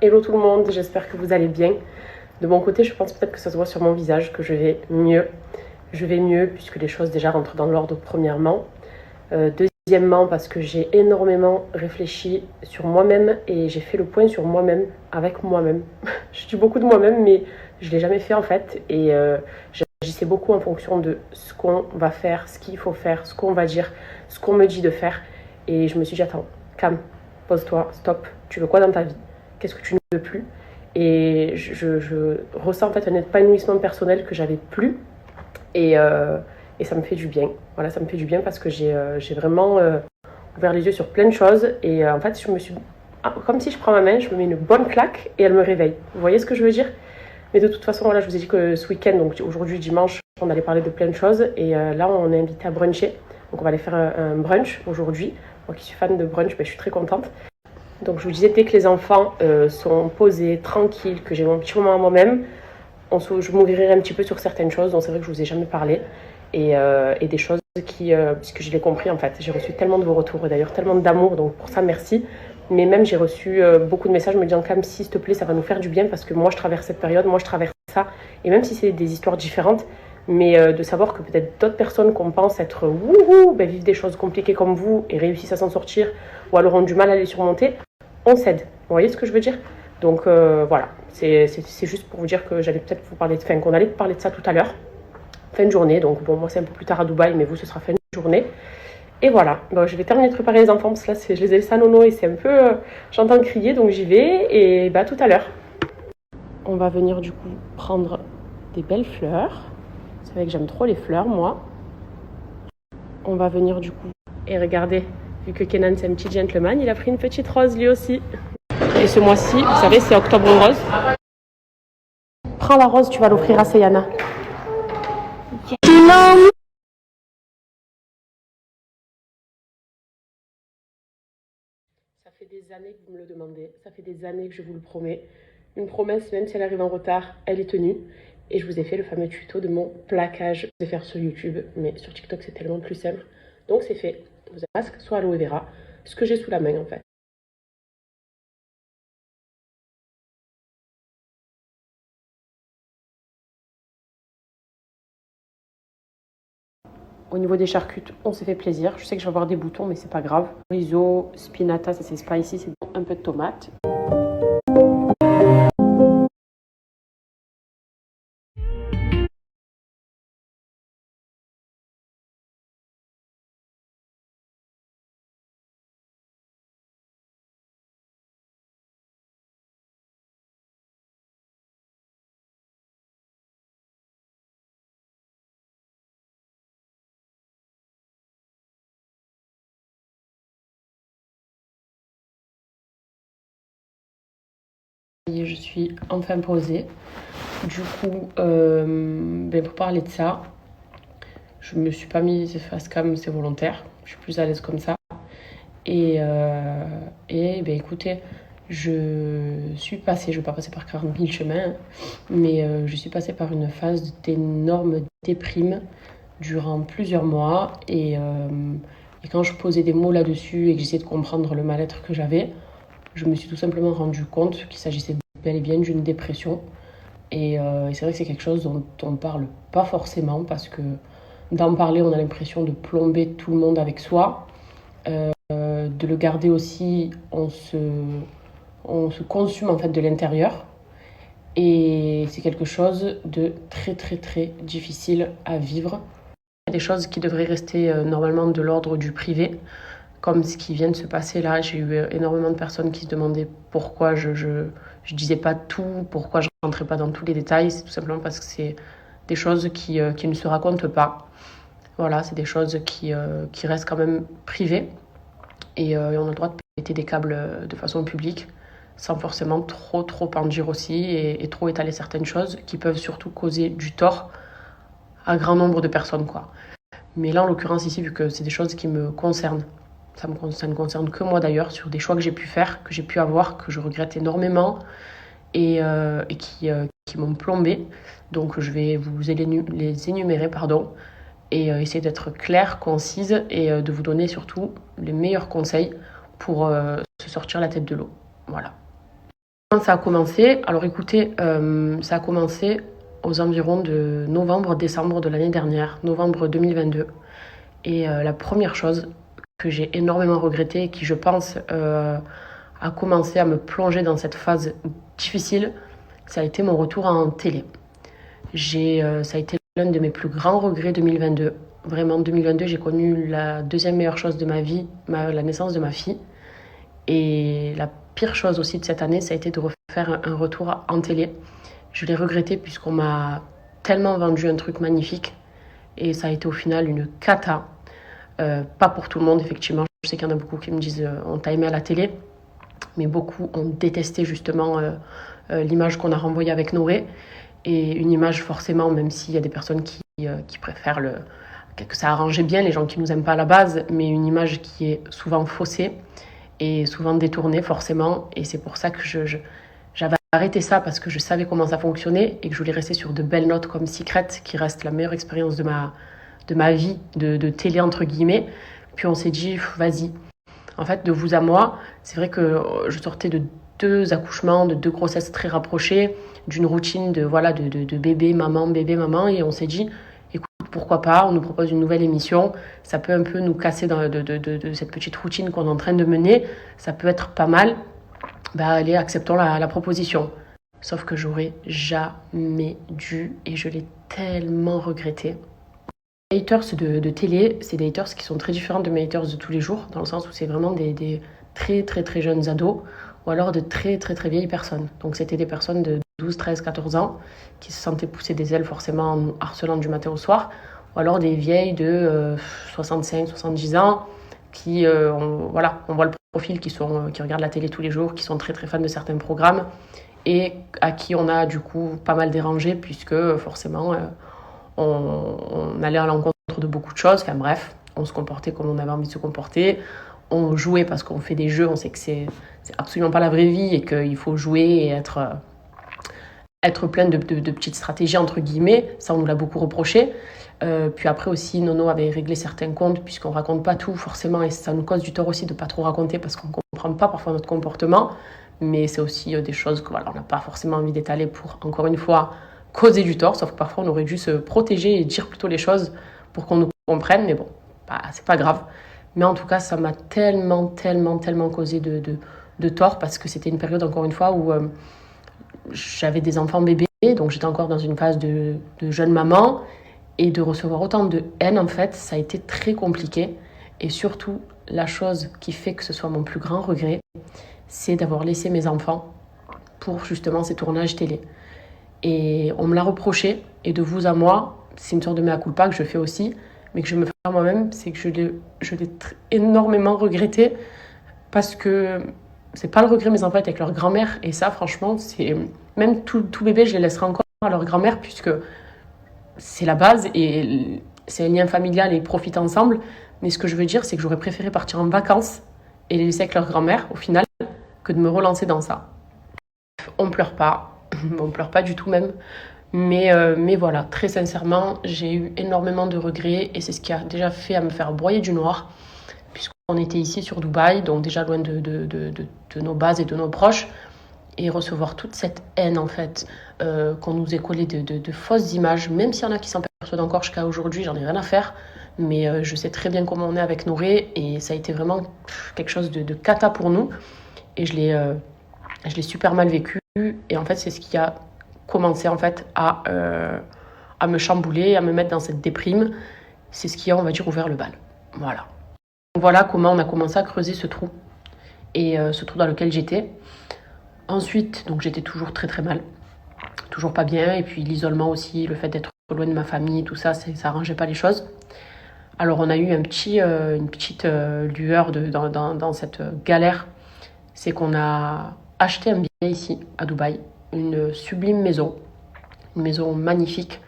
Hello tout le monde, j'espère que vous allez bien. De mon côté, je pense peut-être que ça se voit sur mon visage que je vais mieux. Je vais mieux puisque les choses déjà rentrent dans l'ordre premièrement. Deuxièmement, parce que j'ai énormément réfléchi sur moi-même et j'ai fait le point sur moi-même, avec moi-même. Je dis beaucoup de moi-même, mais je ne l'ai jamais fait en fait. Et j'agissais beaucoup en fonction de ce qu'on va faire, ce qu'il faut faire, ce qu'on va dire, ce qu'on me dit de faire. Et je me suis dit, attends, calme, pose-toi, stop, tu veux quoi dans ta vie? Qu'est-ce que tu ne veux plus? Et je ressens en fait un épanouissement personnel que j'avais plus. Et ça me fait du bien. Voilà, ça me fait du bien parce que j'ai vraiment ouvert les yeux sur plein de choses. Et en fait, je me suis... Comme si je prends ma main, je me mets une bonne claque et elle me réveille. Vous voyez ce que je veux dire? Mais de toute façon, voilà, je vous ai dit que ce week-end, donc aujourd'hui dimanche, on allait parler de plein de choses. Et là, on est invité à bruncher. Donc on va aller faire un brunch aujourd'hui. Moi qui suis fan de brunch, je suis très contente. Donc je vous disais, dès que les enfants sont posés, tranquilles, que j'ai mon petit moment à moi-même, je m'ouvrirai un petit peu sur certaines choses dont c'est vrai que je vous ai jamais parlé. Et des choses qui, puisque je l'ai compris en fait, j'ai reçu tellement de vos retours et d'ailleurs tellement d'amour, donc pour ça merci. Mais même j'ai reçu beaucoup de messages me disant quand même s'il te plaît ça va nous faire du bien parce que moi je traverse cette période, moi je traverse ça. Et même si c'est des histoires différentes, mais de savoir que peut-être d'autres personnes qu'on pense être wouhou, vivent des choses compliquées comme vous et réussissent à s'en sortir ou alors ont du mal à les surmonter, on s'aide. Vous voyez ce que je veux dire? Donc voilà, c'est juste pour vous dire que j'allais peut-être vous parler qu'on allait parler de ça tout à l'heure. Fin de journée, donc bon, moi c'est un peu plus tard à Dubaï, mais vous ce sera fin de journée. Et voilà, bon, je vais terminer de préparer les enfants parce que là je les ai laissés à nono et c'est un peu. J'entends crier donc j'y vais et tout à l'heure. On va venir du coup prendre des belles fleurs. C'est vrai que j'aime trop les fleurs moi. On va venir du coup et regardez, vu que Kenan c'est un petit gentleman, il a pris une petite rose lui aussi. Et ce mois-ci, vous savez, c'est octobre rose. Prends la rose, tu vas l'offrir à Seyana. Ça fait des années que vous me le demandez, ça fait des années que je vous le promets. Une promesse, même si elle arrive en retard, elle est tenue. Et je vous ai fait le fameux tuto de mon plaquage. Je vais faire sur YouTube, mais sur TikTok c'est tellement plus simple. Donc c'est fait. Vous avez un masque, soit aloe vera, ce que j'ai sous la main en fait. Au niveau des charcutes, on s'est fait plaisir. Je sais que je vais avoir des boutons, mais c'est pas grave. Riso, spinata, ça c'est spicy, c'est un peu de tomate. Je suis enfin posée. Du coup, pour parler de ça, je me suis pas mise face cam, c'est volontaire. Je suis plus à l'aise comme ça. Et écoutez, je suis passée, je ne vais pas passer par 40 000 chemins, mais je suis passée par une phase d'énorme déprime durant plusieurs mois. Et quand je posais des mots là-dessus et que j'essayais de comprendre le mal-être que j'avais, je me suis tout simplement rendu compte qu'il s'agissait bel et bien d'une dépression. Et c'est vrai que c'est quelque chose dont on ne parle pas forcément parce que d'en parler, on a l'impression de plomber tout le monde avec soi. De le garder aussi, on se consume en fait de l'intérieur. Et c'est quelque chose de très très très difficile à vivre. Il y a des choses qui devraient rester normalement de l'ordre du privé, comme ce qui vient de se passer là. J'ai eu énormément de personnes qui se demandaient pourquoi je disais pas tout, pourquoi je rentrais pas dans tous les détails. C'est tout simplement parce que c'est des choses qui ne se racontent pas. Voilà, c'est des choses qui restent quand même privées. Et on a le droit de péter des câbles de façon publique sans forcément trop en dire aussi et trop étaler certaines choses qui peuvent surtout causer du tort à un grand nombre de personnes, quoi. Mais là, en l'occurrence, ici, vu que c'est des choses qui me concernent, ça ne concerne que moi d'ailleurs, sur des choix que j'ai pu faire, que j'ai pu avoir, que je regrette énormément et qui m'ont plombé. Donc je vais vous les énumérer, pardon, et essayer d'être claire, concise et de vous donner surtout les meilleurs conseils pour se sortir la tête de l'eau. Voilà. ça a commencé? Alors écoutez, ça a commencé aux environs de novembre-décembre de l'année dernière, novembre 2022. Et la première chose que j'ai énormément regrettée et qui, je pense, a commencé à me plonger dans cette phase difficile, ça a été mon retour en télé. Ça a été l'un de mes plus grands regrets 2022. Vraiment, 2022, j'ai connu la deuxième meilleure chose de ma vie, la naissance de ma fille. Et la pire chose aussi de cette année, ça a été de refaire un retour en télé. Je l'ai regretté puisqu'on m'a tellement vendu un truc magnifique. Et ça a été au final une cata. Pas pour tout le monde, effectivement. Je sais qu'il y en a beaucoup qui me disent on t'a aimé à la télé. Mais beaucoup ont détesté justement l'image qu'on a renvoyée avec Noré. Et une image forcément, même s'il y a des personnes qui préfèrent que ça arrangeait bien les gens qui nous aiment pas à la base, mais une image qui est souvent faussée et souvent détournée forcément. Et c'est pour ça que j'avais arrêté ça parce que je savais comment ça fonctionnait et que je voulais rester sur de belles notes comme Secret, qui reste la meilleure expérience de ma vie de télé entre guillemets. Puis on s'est dit, vas-y. En fait, de vous à moi, c'est vrai que je sortais de 2 accouchements, de 2 grossesses très rapprochées, d'une routine de bébé, maman, et on s'est dit, écoute, pourquoi pas, on nous propose une nouvelle émission, ça peut un peu nous casser de cette petite routine qu'on est en train de mener, ça peut être pas mal, allez, acceptons la proposition. Sauf que j'aurais jamais dû, et je l'ai tellement regretté. Les haters de télé, c'est des haters qui sont très différents de mes haters de tous les jours, dans le sens où c'est vraiment des très très très jeunes ados, ou alors de très très très vieilles personnes. Donc c'était des personnes de 12, 13, 14 ans qui se sentaient pousser des ailes forcément en nous harcelant du matin au soir, ou alors des vieilles de 65, 70 ans qui, on voit le profil, qui regardent la télé tous les jours, qui sont très très fans de certains programmes et à qui on a du coup pas mal dérangé puisque forcément on allait à l'encontre de beaucoup de choses. Enfin bref, on se comportait comme on avait envie de se comporter. On jouait parce qu'on fait des jeux, on sait que c'est absolument pas la vraie vie et qu'il faut jouer et être plein de petites stratégies entre guillemets. Ça, on nous l'a beaucoup reproché. Puis après aussi, Nono avait réglé certains comptes puisqu'on raconte pas tout forcément et ça nous cause du tort aussi de pas trop raconter parce qu'on comprend pas parfois notre comportement. Mais c'est aussi des choses que on n'a pas forcément envie d'étaler pour, encore une fois, causer du tort, sauf que parfois on aurait dû se protéger et dire plutôt les choses pour qu'on nous comprenne, mais bon, c'est pas grave. Mais en tout cas, ça m'a tellement causé de tort parce que c'était une période, encore une fois, où j'avais des enfants bébés, donc j'étais encore dans une phase de jeune maman, et de recevoir autant de haine, en fait, ça a été très compliqué. Et surtout, la chose qui fait que ce soit mon plus grand regret, c'est d'avoir laissé mes enfants pour justement ces tournages télé. Et on me l'a reproché, et de vous à moi, c'est une sorte de mea culpa que je fais aussi, mais que je me fais à moi-même, c'est que je l'ai énormément regretté, parce que c'est pas le regret de mes enfants avec leur grand-mère, et ça franchement, c'est même tout bébé, je les laisserai encore à leur grand-mère, puisque c'est la base, et c'est un lien familial, et ils profitent ensemble, mais ce que je veux dire, c'est que j'aurais préféré partir en vacances, et les laisser avec leur grand-mère, au final, que de me relancer dans ça. On pleure pas du tout même, mais voilà, très sincèrement, j'ai eu énormément de regrets et c'est ce qui a déjà fait à me faire broyer du noir, puisqu'on était ici sur Dubaï, donc déjà loin de nos bases et de nos proches, et recevoir toute cette haine en fait, qu'on nous ait collé de fausses images, même s'il y en a qui s'en persuadent encore jusqu'à aujourd'hui, j'en ai rien à faire, mais je sais très bien comment on est avec Noré, et ça a été vraiment quelque chose de cata pour nous, et je l'ai super mal vécu, et en fait c'est ce qui a commencé en fait à me chambouler, à me mettre dans cette déprime. C'est ce qui a, on va dire, ouvert le bal. Voilà. Donc voilà comment on a commencé à creuser ce trou, et ce trou dans lequel j'étais. Ensuite, donc j'étais toujours très très mal, toujours pas bien, et puis l'isolement aussi, le fait d'être loin de ma famille, tout ça, ça arrangeait pas les choses. Alors on a eu une petite lueur dans cette galère, c'est qu'on a acheté un bien ici à Dubaï, une sublime maison, une maison magnifique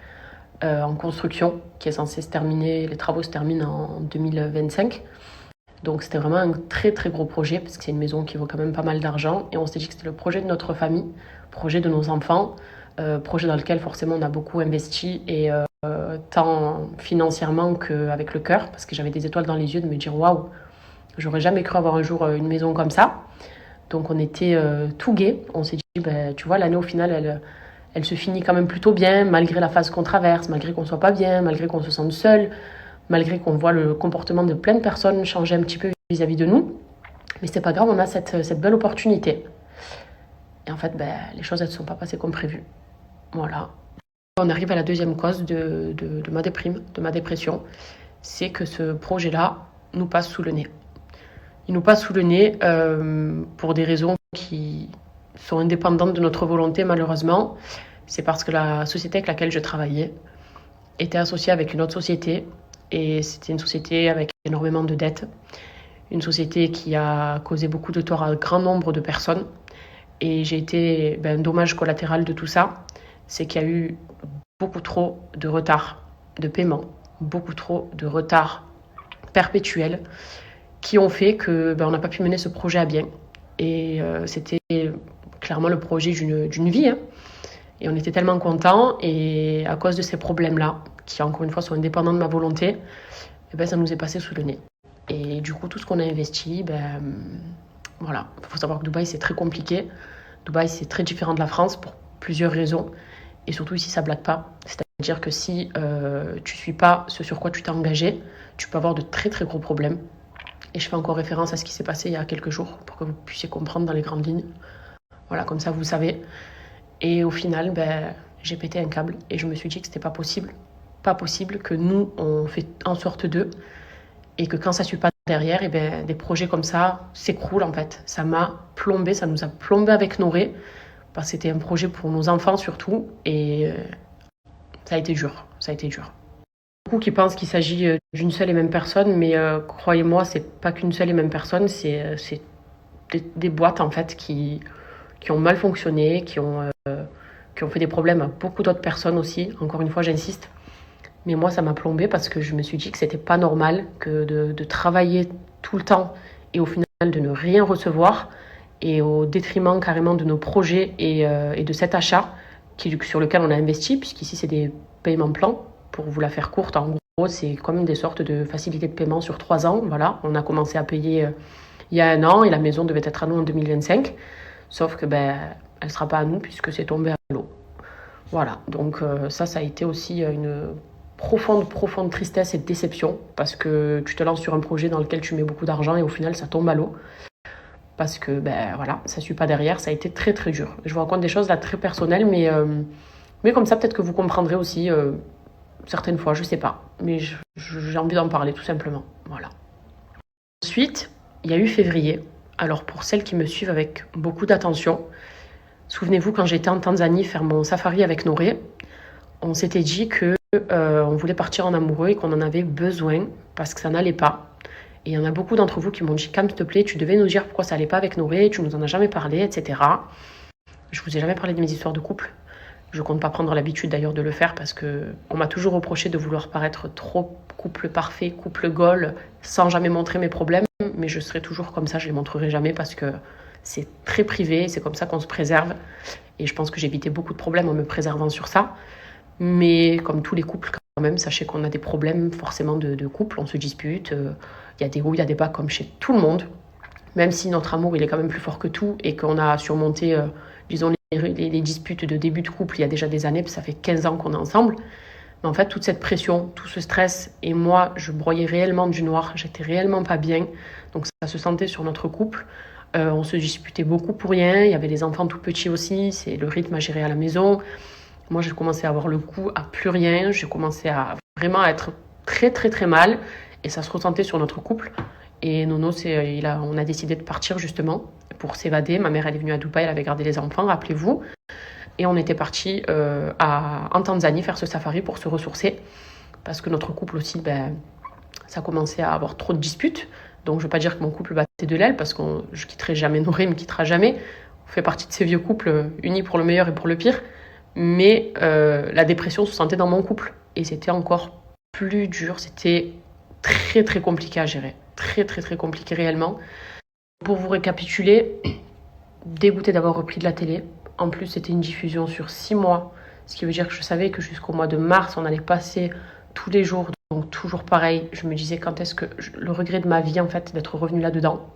en construction qui est censée se terminer, les travaux se terminent en 2025. Donc c'était vraiment un très très gros projet parce que c'est une maison qui vaut quand même pas mal d'argent et on s'est dit que c'était le projet de notre famille, projet de nos enfants, projet dans lequel forcément on a beaucoup investi et tant financièrement qu'avec le cœur parce que j'avais des étoiles dans les yeux de me dire waouh, j'aurais jamais cru avoir un jour une maison comme ça. Donc on était tout gai. On s'est dit, tu vois, l'année au final, elle se finit quand même plutôt bien, malgré la phase qu'on traverse, malgré qu'on soit pas bien, malgré qu'on se sente seul, malgré qu'on voit le comportement de plein de personnes changer un petit peu vis-à-vis de nous. Mais c'est pas grave, on a cette belle opportunité. Et en fait, les choses, elles ne sont pas passées comme prévu. Voilà. On arrive à la deuxième cause de ma déprime, de ma dépression. C'est que ce projet-là nous passe sous le nez. Il nous passe sous le nez pour des raisons qui sont indépendantes de notre volonté, malheureusement. C'est parce que la société avec laquelle je travaillais était associée avec une autre société. Et c'était une société avec énormément de dettes. Une société qui a causé beaucoup de tort à un grand nombre de personnes. Et j'ai été un dommage collatéral de tout ça. C'est qu'il y a eu beaucoup trop de retard de paiement, beaucoup trop de retard perpétuel qui ont fait que on n'a pas pu mener ce projet à bien. Et c'était clairement le projet d'une vie. Hein. Et on était tellement contents. Et à cause de ces problèmes-là, qui encore une fois sont indépendants de ma volonté, ça nous est passé sous le nez. Et du coup, tout ce qu'on a investi, voilà. Il faut savoir que Dubaï, c'est très compliqué. Dubaï, c'est très différent de la France pour plusieurs raisons. Et surtout, ici, ça ne blague pas. C'est-à-dire que si tu ne suis pas ce sur quoi tu t'es engagé, tu peux avoir de très, très gros problèmes. Et je fais encore référence à ce qui s'est passé il y a quelques jours pour que vous puissiez comprendre dans les grandes lignes. Voilà, comme ça, vous savez. Et au final, j'ai pété un câble et je me suis dit que ce n'était pas possible. Pas possible que nous, on fait en sorte d'eux et que quand ça ne suit pas derrière, des projets comme ça s'écroulent en fait. Ça m'a plombé, ça nous a plombé avec Noré, parce que c'était un projet pour nos enfants surtout, et ça a été dur, ça a été dur. Beaucoup qui pensent qu'il s'agit d'une seule et même personne, mais croyez-moi, c'est pas qu'une seule et même personne, c'est des boîtes en fait qui ont mal fonctionné, qui ont fait des problèmes à beaucoup d'autres personnes aussi, encore une fois j'insiste. Mais moi, ça m'a plombée parce que je me suis dit que c'était pas normal que de travailler tout le temps et au final de ne rien recevoir et au détriment carrément de nos projets et de cet achat sur lequel on a investi, puisqu'ici c'est des paiements plans. Pour vous la faire courte, en gros, c'est comme des sortes de facilités de paiement sur 3 ans. Voilà, on a commencé à payer il y a 1 an et la maison devait être à nous en 2025. Sauf que elle ne sera pas à nous puisque c'est tombé à l'eau. Voilà, donc ça a été aussi une profonde tristesse et déception parce que tu te lances sur un projet dans lequel tu mets beaucoup d'argent et au final ça tombe à l'eau parce que voilà, ça suit pas derrière, ça a été très très dur. Je vous raconte des choses là très personnelles mais comme ça peut-être que vous comprendrez aussi certaines fois, je sais pas, mais j'ai envie d'en parler tout simplement. Voilà. Ensuite, il y a eu février. Alors pour celles qui me suivent avec beaucoup d'attention, souvenez-vous quand j'étais en Tanzanie faire mon safari avec Noré, on s'était dit que on voulait partir en amoureux et qu'on en avait besoin parce que ça n'allait pas. Et il y en a beaucoup d'entre vous qui m'ont dit « Cam, s'il te plaît, tu devais nous dire pourquoi ça n'allait pas avec Noré, tu nous en as jamais parlé, etc. » Je vous ai jamais parlé de mes histoires de couple. Je compte pas prendre l'habitude d'ailleurs de le faire parce qu'on m'a toujours reproché de vouloir paraître trop couple parfait, couple goal, sans jamais montrer mes problèmes. Mais je serai toujours comme ça, je les montrerai jamais parce que c'est très privé, c'est comme ça qu'on se préserve. Et je pense que j'ai évité beaucoup de problèmes en me préservant sur ça. Mais comme tous les couples quand même, sachez qu'on a des problèmes forcément de couple, on se dispute, il y a des hauts, il y a des bas comme chez tout le monde, même si notre amour il est quand même plus fort que tout et qu'on a surmonté, disons, les disputes de début de couple il y a déjà des années, ça fait 15 ans qu'on est ensemble, mais en fait toute cette pression, tout ce stress, et moi je broyais réellement du noir, j'étais réellement pas bien, donc ça se sentait sur notre couple. On se disputait beaucoup pour rien, il y avait les enfants tout petits aussi, c'est le rythme à gérer à la maison. Moi, j'ai commencé à avoir le goût à plus rien. J'ai commencé à vraiment être très, très, très mal. Et ça se ressentait sur notre couple. Et Nono, on a décidé de partir justement pour s'évader. Ma mère, elle est venue à Dubaï, elle avait gardé les enfants, rappelez-vous. Et on était partis en Tanzanie faire ce safari pour se ressourcer. Parce que notre couple aussi, ça commençait à avoir trop de disputes. Donc, je ne veux pas dire que mon couple battait de l'aile parce que je ne quitterai jamais Noré, il ne me quittera jamais. On fait partie de ces vieux couples unis pour le meilleur et pour le pire. Mais la dépression se sentait dans mon couple et c'était encore plus dur, c'était très très compliqué à gérer, très très très compliqué réellement. Pour vous récapituler, dégoûtée d'avoir repris de la télé, en plus c'était une diffusion sur 6 mois, ce qui veut dire que je savais que jusqu'au mois de mars on allait passer tous les jours, donc toujours pareil, je me disais quand est-ce que le regret de ma vie en fait d'être revenue là-dedans.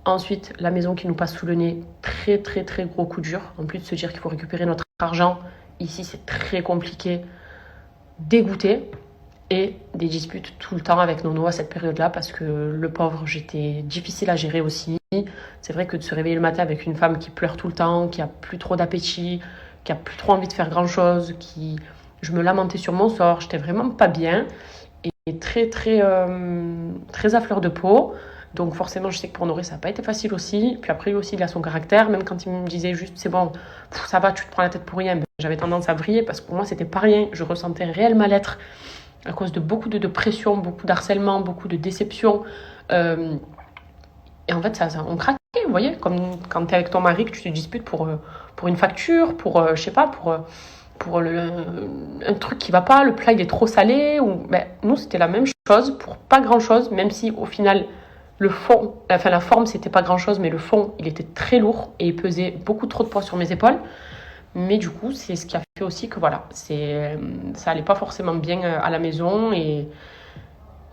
Ensuite, la maison qui nous passe sous le nez, très très très gros coup dur. En plus de se dire qu'il faut récupérer notre argent, ici c'est très compliqué. Dégoûté. Et des disputes tout le temps avec Nono à cette période-là parce que le pauvre, j'étais difficile à gérer aussi. C'est vrai que de se réveiller le matin avec une femme qui pleure tout le temps, qui a plus trop d'appétit, qui a plus trop envie de faire grand-chose, je me lamentais sur mon sort, j'étais vraiment pas bien et très très très à fleur de peau. Donc forcément, je sais que pour Noré, ça n'a pas été facile aussi. Puis après, lui aussi, il a son caractère. Même quand il me disait juste, c'est bon, ça va, tu te prends la tête pour rien. J'avais tendance à vriller parce que pour moi, c'était pas rien. Je ressentais un réel mal-être à cause de beaucoup de pression, beaucoup d'harcèlement, beaucoup de déception. Et en fait, on craquait, vous voyez, comme quand tu es avec ton mari, que tu te disputes pour une facture, je sais pas, un truc qui va pas, le plat il est trop salé. Nous, c'était la même chose pour pas grand-chose, même si au final, le fond, enfin la forme, c'était pas grand-chose, mais le fond, il était très lourd et il pesait beaucoup trop de poids sur mes épaules. Mais du coup, c'est ce qui a fait aussi que voilà, ça allait pas forcément bien à la maison et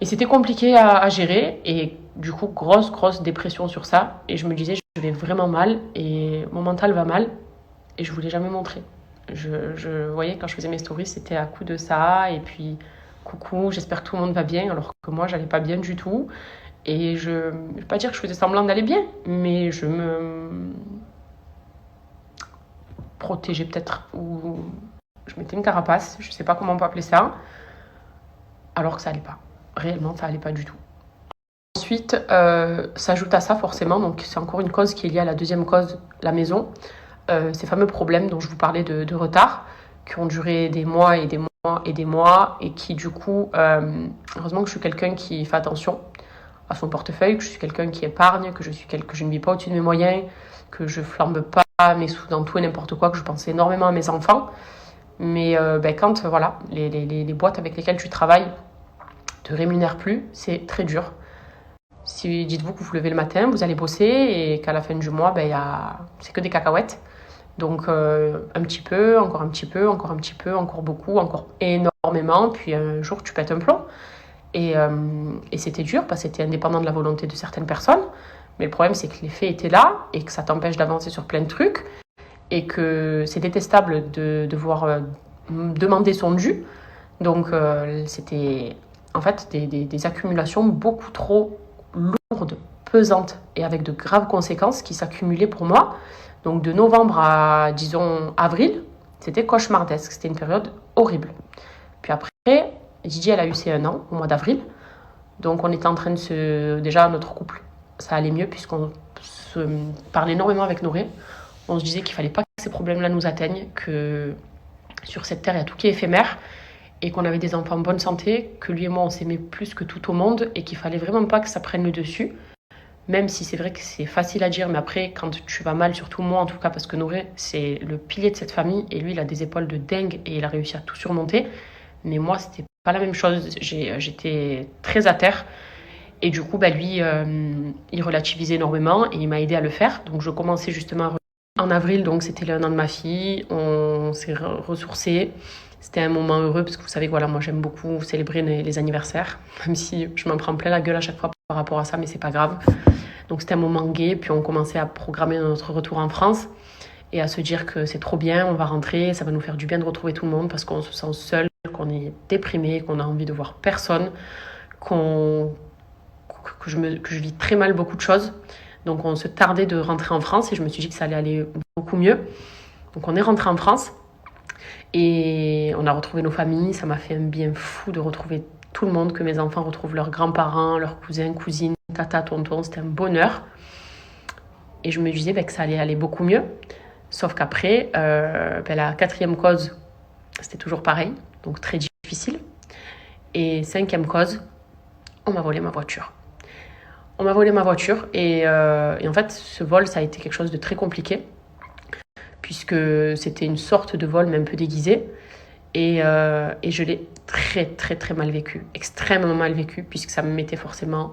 c'était compliqué à gérer. Et du coup, grosse dépression sur ça. Et je me disais, je vais vraiment mal et mon mental va mal. Et je voulais jamais montrer. Je voyais quand je faisais mes stories, c'était à coup de ça. Et puis, coucou, j'espère que tout le monde va bien. Alors que moi, j'allais pas bien du tout. Et je ne vais pas dire que je faisais semblant d'aller bien, mais je me protégeais peut-être. Ou je mettais une carapace, je sais pas comment on peut appeler ça. Alors que ça allait pas. Réellement, ça allait pas du tout. Ensuite, s'ajoute à ça forcément, donc c'est encore une cause qui est liée à la deuxième cause, la maison. Ces fameux problèmes dont je vous parlais de retard, qui ont duré des mois et des mois et des mois, et qui du coup, heureusement que je suis quelqu'un qui fait attention à son portefeuille, que je suis quelqu'un qui épargne, que je ne vis pas au-dessus de mes moyens, que je flambe pas mes sous dans tout et n'importe quoi, que je pense énormément à mes enfants. Mais quand voilà, les boîtes avec lesquelles tu travailles te rémunèrent plus, c'est très dur. Si dites-vous que vous vous levez le matin, vous allez bosser et qu'à la fin du mois, c'est que des cacahuètes. Donc un petit peu, encore un petit peu, encore un petit peu, encore beaucoup, encore énormément. Puis un jour, tu pètes un plomb. Et c'était dur parce que c'était indépendant de la volonté de certaines personnes. Mais le problème, c'est que les faits étaient là et que ça t'empêche d'avancer sur plein de trucs. Et que c'est détestable de devoir demander son dû. Donc c'était en fait des accumulations beaucoup trop lourdes, pesantes et avec de graves conséquences qui s'accumulaient pour moi. Donc de novembre à, disons, avril, c'était cauchemardesque. C'était une période horrible. Puis après, Gigi, elle a eu ses 1 an au mois d'avril. Donc on était en train de déjà, notre couple, ça allait mieux puisqu'on se parlait énormément avec Noré. On se disait qu'il fallait pas que ces problèmes-là nous atteignent, que sur cette terre, il y a tout qui est éphémère et qu'on avait des enfants en bonne santé, que lui et moi, on s'aimait plus que tout au monde et qu'il fallait vraiment pas que ça prenne le dessus. Même si c'est vrai que c'est facile à dire, mais après, quand tu vas mal, surtout moi en tout cas, parce que Noré, c'est le pilier de cette famille et lui, il a des épaules de dingue et il a réussi à tout surmonter. Mais moi, c'était pas la même chose. J'étais très à terre. Et du coup, lui, il relativisait énormément et il m'a aidé à le faire. Donc, je commençais justement en avril, donc c'était le 1 an de ma fille. On s'est ressourcés. C'était un moment heureux parce que vous savez que voilà, moi, j'aime beaucoup célébrer les anniversaires, même si je m'en prends plein la gueule à chaque fois par rapport à ça, mais c'est pas grave. Donc, c'était un moment gai. Puis, on commençait à programmer notre retour en France et à se dire que c'est trop bien, on va rentrer, ça va nous faire du bien de retrouver tout le monde parce qu'on se sent seul, qu'on est déprimé, qu'on a envie de voir personne, que je vis très mal beaucoup de choses. Donc on se tardait de rentrer en France et je me suis dit que ça allait aller beaucoup mieux. Donc on est rentré en France et on a retrouvé nos familles. Ça m'a fait un bien fou de retrouver tout le monde, que mes enfants retrouvent leurs grands-parents, leurs cousins, cousines, tata, tonton. C'était un bonheur. Et je me disais que ça allait aller beaucoup mieux. Sauf qu'après, la 4e cause, c'était toujours pareil, donc très difficile. Et 5e cause, on m'a volé ma voiture. On m'a volé ma voiture et en fait, ce vol, ça a été quelque chose de très compliqué puisque c'était une sorte de vol, mais un peu déguisé. Et je l'ai très, très, très mal vécu, extrêmement mal vécu puisque ça me mettait forcément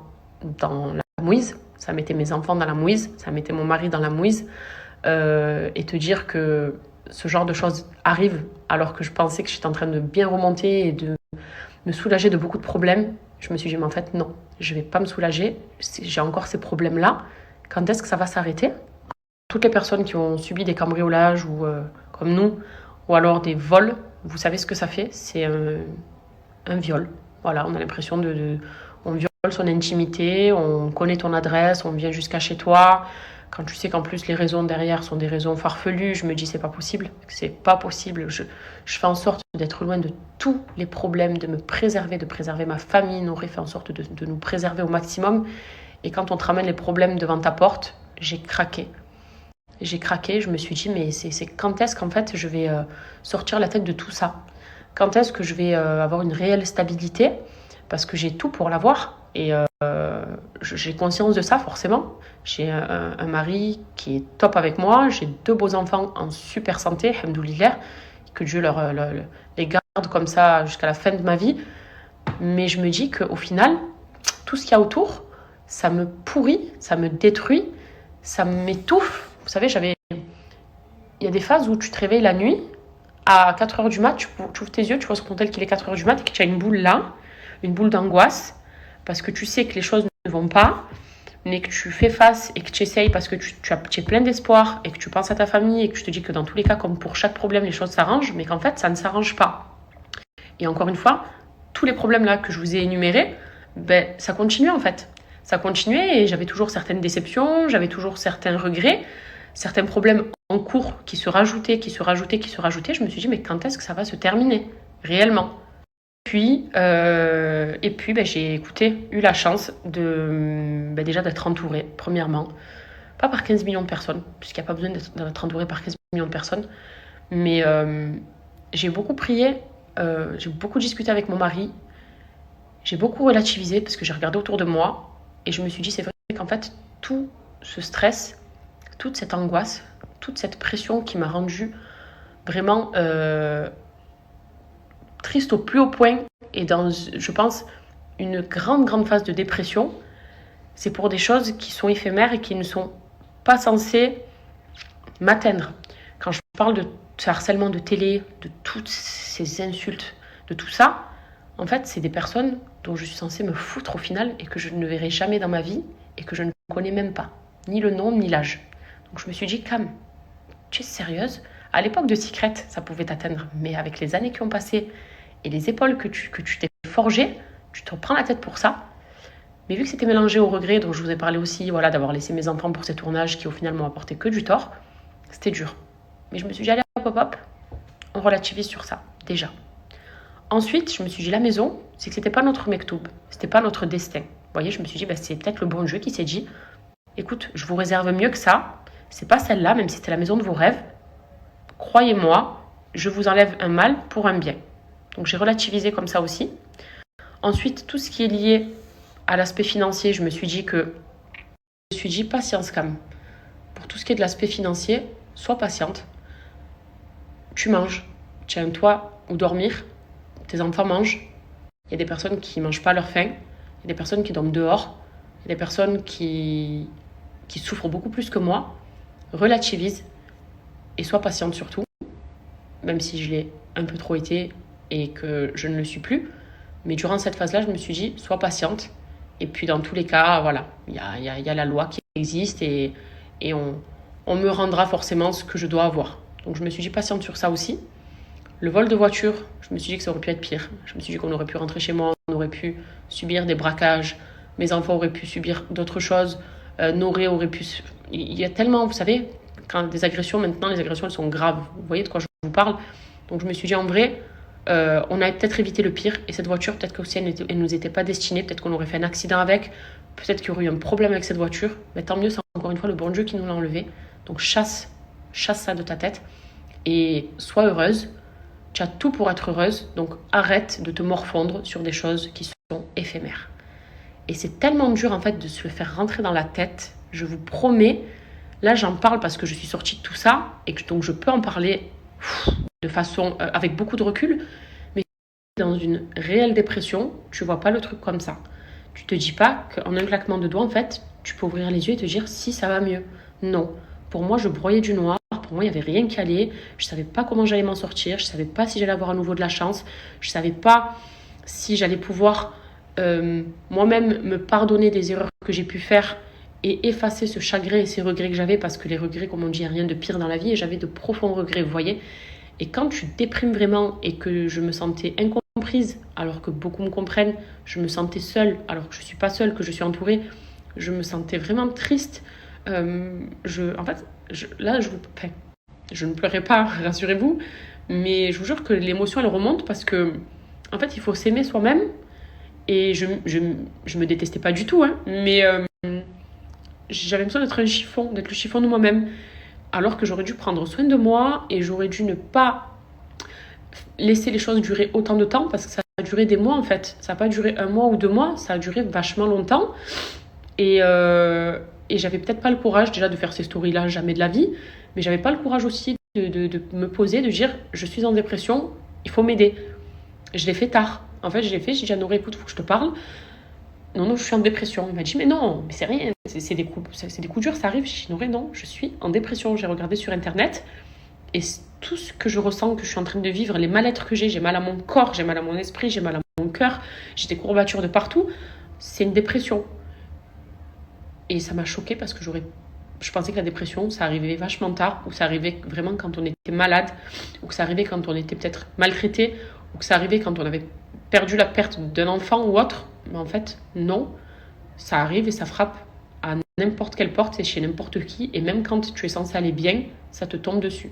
dans la mouise. Ça mettait mes enfants dans la mouise, ça mettait mon mari dans la mouise. Et te dire que ce genre de choses arrive alors que je pensais que j'étais en train de bien remonter et de me soulager de beaucoup de problèmes, je me suis dit mais en fait non, je vais pas me soulager, j'ai encore ces problèmes-là Quand est-ce que ça va s'arrêter? Toutes les personnes qui ont subi des cambriolages ou comme nous, ou alors des vols, vous savez ce que ça fait? C'est un viol. Voilà, on a l'impression on viole son intimité, on connaît ton adresse, on vient jusqu'à chez toi. Quand tu sais qu'en plus les raisons derrière sont des raisons farfelues, je me dis c'est pas possible. C'est pas possible. Je fais en sorte d'être loin de tous les problèmes, de me préserver, de préserver ma famille. On aurait fait en sorte de nous préserver au maximum. Et quand on te ramène les problèmes devant ta porte, j'ai craqué. J'ai craqué, je me suis dit, mais c'est quand est-ce qu'en fait je vais sortir la tête de tout ça? Quand est-ce que je vais avoir une réelle stabilité? Parce que j'ai tout pour l'avoir. Et j'ai conscience de ça, forcément. J'ai un mari qui est top avec moi. J'ai 2 beaux enfants en super santé, alhamdoulilah. Que Dieu les garde comme ça jusqu'à la fin de ma vie. Mais je me dis qu'au final, tout ce qu'il y a autour, ça me pourrit, ça me détruit, ça m'étouffe. Vous savez, il y a des phases où tu te réveilles la nuit, à 4h du mat, tu ouvres tes yeux, tu vois sur ton tel qu'il est 4h du mat et que tu as une boule là, une boule d'angoisse, parce que tu sais que les choses ne vont pas, mais que tu fais face et que tu essayes parce que tu es plein d'espoir et que tu penses à ta famille et que tu te dis que dans tous les cas, comme pour chaque problème, les choses s'arrangent, mais qu'en fait, ça ne s'arrange pas. Et encore une fois, tous les problèmes là que je vous ai énumérés, ça continuait en fait. Ça continuait et j'avais toujours certaines déceptions, j'avais toujours certains regrets, certains problèmes en cours qui se rajoutaient. Je me suis dit, mais quand est-ce que ça va se terminer réellement? Et puis j'ai eu la chance déjà d'être entourée, premièrement. Pas par 15 millions de personnes, puisqu'il n'y a pas besoin d'être entourée par 15 millions de personnes. Mais j'ai beaucoup prié, j'ai beaucoup discuté avec mon mari. J'ai beaucoup relativisé parce que j'ai regardé autour de moi. Et je me suis dit, c'est vrai qu'en fait, tout ce stress, toute cette angoisse, toute cette pression qui m'a rendue vraiment triste au plus haut point et dans, je pense, une grande phase de dépression, c'est pour des choses qui sont éphémères et qui ne sont pas censées m'atteindre. Quand je parle de ce harcèlement de télé, de toutes ces insultes, de tout ça, en fait, c'est des personnes dont je suis censée me foutre au final et que je ne verrai jamais dans ma vie et que je ne connais même pas, ni le nom, ni l'âge. Donc je me suis dit, Cam, tu es sérieuse? À l'époque de Secret, ça pouvait t'atteindre, mais avec les années qui ont passé et les épaules que tu t'es forgées, tu te prends la tête pour ça. Mais vu que c'était mélangé au regret, dont je vous ai parlé aussi, voilà, d'avoir laissé mes enfants pour ces tournages qui au final m'ont apporté que du tort, c'était dur. Mais je me suis dit, allez, hop, on relativise sur ça, déjà. Ensuite, je me suis dit, la maison, c'est que c'était pas notre mektoub, c'était pas notre destin. Vous voyez, je me suis dit, c'est peut-être le bon Dieu qui s'est dit, écoute, je vous réserve mieux que ça, c'est pas celle-là, même si c'était la maison de vos rêves. Croyez-moi, je vous enlève un mal pour un bien. Donc j'ai relativisé comme ça aussi. Ensuite, tout ce qui est lié à l'aspect financier, je me suis dit, patience Cam. Pour tout ce qui est de l'aspect financier, sois patiente. Tu manges, tu as un toit où dormir, tes enfants mangent. Il y a des personnes qui ne mangent pas leur faim, il y a des personnes qui dorment dehors, il y a des personnes qui souffrent beaucoup plus que moi. Relativise et sois patiente surtout, même si je l'ai un peu trop été et que je ne le suis plus. Mais durant cette phase-là, je me suis dit, sois patiente. Et puis dans tous les cas, voilà, il y a la loi qui existe et on me rendra forcément ce que je dois avoir. Donc je me suis dit patiente sur ça aussi. Le vol de voiture, je me suis dit que ça aurait pu être pire. Je me suis dit qu'on aurait pu rentrer chez moi, on aurait pu subir des braquages, mes enfants auraient pu subir d'autres choses, Noré aurait pu... Il y a tellement, vous savez, quand des agressions, maintenant les agressions elles sont graves. Vous voyez de quoi je vous parle? Donc je me suis dit en vrai, on a peut-être évité le pire. Et cette voiture, peut-être qu'aussi elle ne nous était pas destinée, peut-être qu'on aurait fait un accident avec, peut-être qu'il y aurait eu un problème avec cette voiture. Mais tant mieux, c'est encore une fois le bon Dieu qui nous l'a enlevé. Donc chasse ça de ta tête et sois heureuse. Tu as tout pour être heureuse, donc arrête de te morfondre sur des choses qui sont éphémères. Et c'est tellement dur en fait de se le faire rentrer dans la tête, je vous promets. Là j'en parle parce que je suis sortie de tout ça et que donc je peux en parler de façon avec beaucoup de recul, mais dans une réelle dépression, tu vois pas le truc comme ça. Tu te dis pas qu'en un claquement de doigts en fait, tu peux ouvrir les yeux et te dire si ça va mieux. Non, pour moi je broyais du noir. Pour moi, il n'y avait rien qui allait. Je ne savais pas comment j'allais m'en sortir. Je ne savais pas si j'allais avoir à nouveau de la chance. Je ne savais pas si j'allais pouvoir moi-même me pardonner des erreurs que j'ai pu faire et effacer ce chagrin et ces regrets que j'avais, parce que les regrets, comme on dit, il n'y a rien de pire dans la vie, et j'avais de profonds regrets, vous voyez. Et quand tu déprimes vraiment et que je me sentais incomprise, alors que beaucoup me comprennent, je me sentais seule, alors que je ne suis pas seule, que je suis entourée, je me sentais vraiment triste. En fait, je ne pleurais pas, rassurez-vous, mais je vous jure que l'émotion, elle remonte parce que, en fait, il faut s'aimer soi-même. Et je me détestais pas du tout, hein, mais j'avais besoin d'être un chiffon, d'être le chiffon de moi-même. Alors que j'aurais dû prendre soin de moi et j'aurais dû ne pas laisser les choses durer autant de temps, parce que ça a duré des mois en fait. Ça n'a pas duré 1 mois ou 2 mois, ça a duré vachement longtemps. Et j'avais peut-être pas le courage déjà de faire ces stories-là, jamais de la vie, mais j'avais pas le courage aussi de me poser, de dire je suis en dépression, il faut m'aider. Je l'ai fait tard. En fait, j'ai dit à Nouré, écoute, il faut que je te parle. Non, je suis en dépression. Il m'a dit, mais non, mais c'est rien, c'est des coups durs, ça arrive. J'ai dit, Nouré, non, je suis en dépression. J'ai regardé sur Internet et tout ce que je ressens, que je suis en train de vivre, les mal-être que j'ai mal à mon corps, j'ai mal à mon esprit, j'ai mal à mon cœur, j'ai des courbatures de partout, c'est une dépression. Et ça m'a choquée parce que je pensais que la dépression, ça arrivait vachement tard, ou ça arrivait vraiment quand on était malade, ou que ça arrivait quand on était peut-être maltraité, ou que ça arrivait quand on avait perdu la perte d'un enfant ou autre. Mais en fait, non. Ça arrive et ça frappe à n'importe quelle porte et chez n'importe qui. Et même quand tu es censé aller bien, ça te tombe dessus.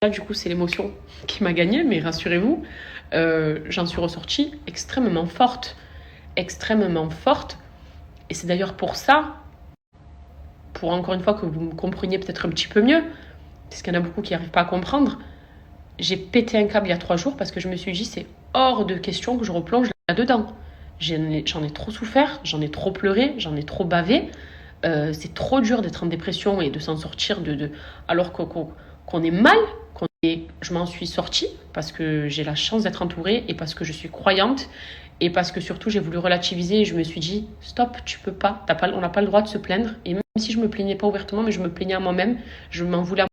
Là, du coup, c'est l'émotion qui m'a gagnée, mais rassurez-vous, j'en suis ressortie extrêmement forte. Extrêmement forte. Et c'est d'ailleurs pour ça, pour encore une fois que vous me compreniez peut-être un petit peu mieux, parce qu'il y en a beaucoup qui n'arrivent pas à comprendre, j'ai pété un câble il y a 3 jours parce que je me suis dit c'est hors de question que je replonge là-dedans. J'en ai trop souffert, j'en ai trop pleuré, j'en ai trop bavé. C'est trop dur d'être en dépression et de s'en sortir alors qu'on est mal. Je m'en suis sortie parce que j'ai la chance d'être entourée et parce que je suis croyante et parce que surtout j'ai voulu relativiser et je me suis dit stop, tu peux pas, on n'a pas le droit de se plaindre. Et même si je me plaignais pas ouvertement, mais je me plaignais à moi-même, je m'en voulais à